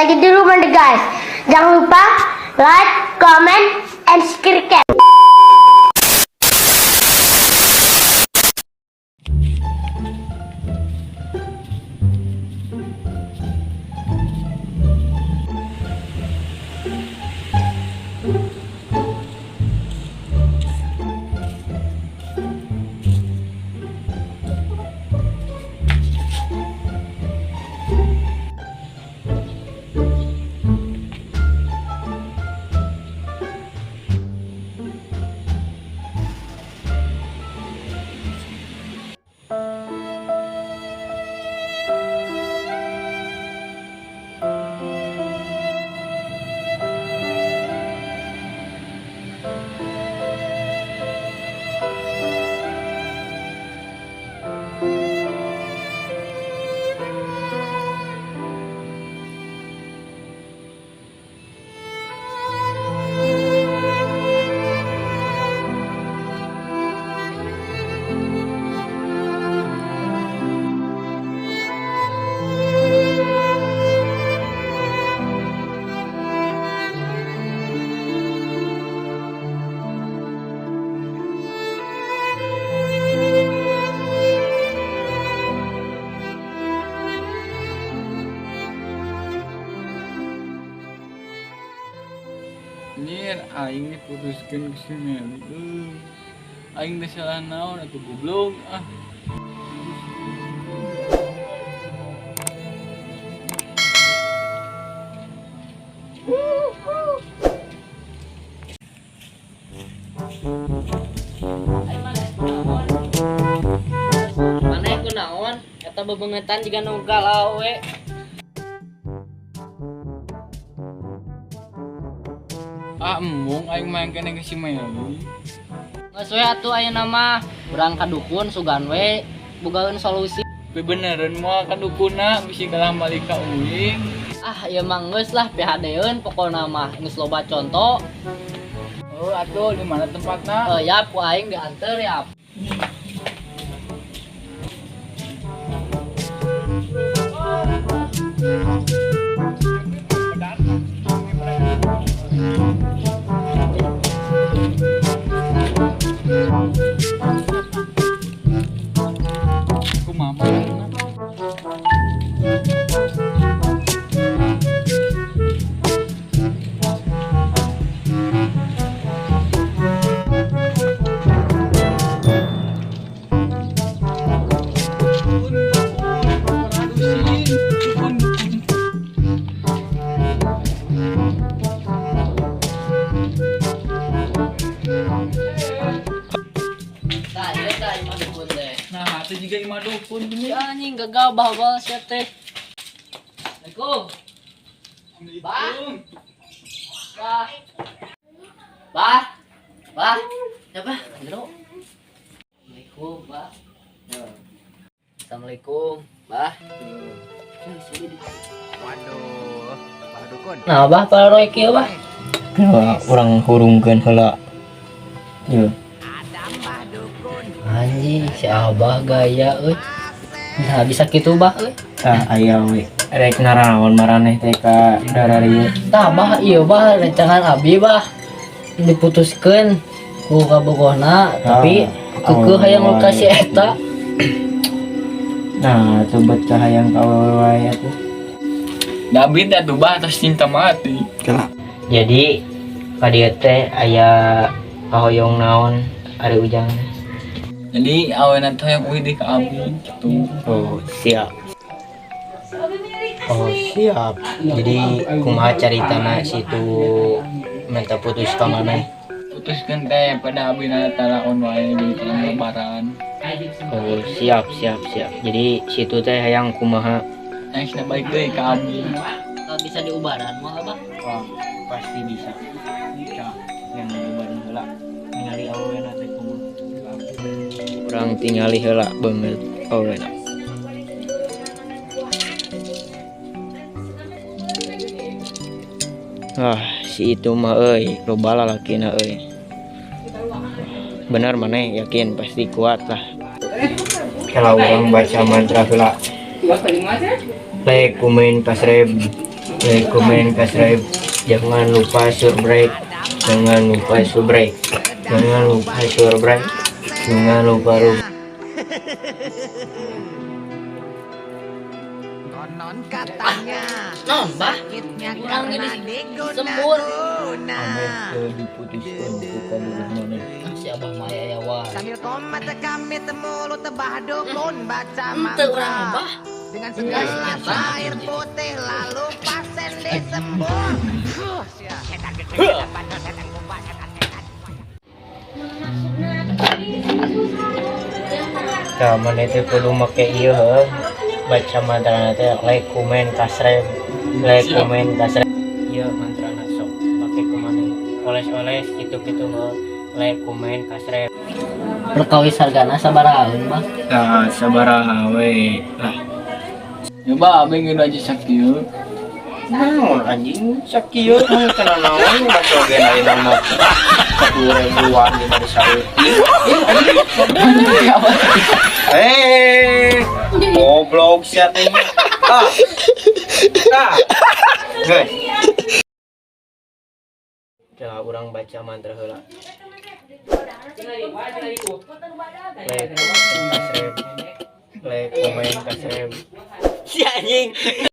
lagi di rumah deh guys. Jangan lupa like, comment, and subscribe. Nyer, aing diputuskeun ke si Meli. Aing teh salah naon atuh goblok ah. Maneh kunaon? Eta bebengetan jiga nu galau we. Embung aing main kene ke si Meli. Geus we atuh ayeuna mah urang ka dukun sugan we bogaeun solusi. Tapi beneran moal ka dukuna bisi kalah balik ka uing. Ah ieu mah geus lah PHD-eun pokona mah geus loba conto. Oh atuh di mana tempatna? Ya ku aing dianter ya. Kumaha Tah ieu tah imah dukun teh. nah atuh juga imah dukun Si anjing gagal bahwa sia teh. Assalamualaikum. Assalamualaikum. Bah. Bah. Bah. Siapa? Jero. Assalamualaikum, Bah. Assalamualaikum, Bah. Waduh, Pak Dukun. Nah, Bah, paroy kieu, Bah. Orang hurungkeun heula. Ieu. Ada Pak Dukun. Anjing, si Abah gaya euy. Nah, bisa kitu, Bah euy. Tah aya we. Rek naraon maraneh teh ka dararieu. Tah, Bah, ieu Bah rencangan abi, Bah. Diputuskeun ku kabogohna, tapi keukeuh hayang luka si eta. Nah, coba hayang ka wae atuh. David atuh bah atas cinta mati. Jadi ka dieu teh aya pahoyong naon ari ujang. Jadi aweuna teh yang uih di ka abi gitu. Oh, siap. Oh, siap. Jadi kumaha caritana situ minta putus ka maneh. Putuskeun teh pada abina talaon wae di tengah lebaran. Oh, siap. Jadi situ teh hayang kumaha? Aing sudah balik deui ka abi. Kalau bisa diubaran mah, Bah. Wah, pasti bisa. Cak, yang lebaran heula. Ningali awena teh kumaha. Urang tingali heula beungeut awena. Si itu mah euy, loba lalakina euy. Bener maneh yakin pasti kuat lah. Kalau orang baca mantra heula. Lek kumain pasreb like, komen, subscribe. Jangan lupa subscribe. Jangan lupa subscribe. Jangan lupa subscribe. Jangan lupa. Konon katanya Non, bah. sakitnya Orang karena ini diguna-guna. sembur. Diputuskan bukan bagaimana. Si Abah Maya ya wah. Sambil komat kami temu tebah dukun baca Ente orang mantra Abah. dengan segelas air putih lalu pasien disembuh. Mana itu kudu make ieu heuh. Baca mantra teh like, komen, subscribe. Like, komen, subscribe. Ieu mantrana sok make kumaha oles-oles gitu-gitu heuh. Like, komen, subscribe. Perkawis hargana sabaraha Bah? Nah, sabaraha we. Lah, Ya bah, abeng udah aja sakit. naon anjing sakieu mah kana naon baca oge na idang mah 10.000-an di mari sauti. Goblok sia teh. Ah. Ah. Heh. Coba urang baca mantra heula. Like, subscribe. Like, komen, subscribe. Si anjing.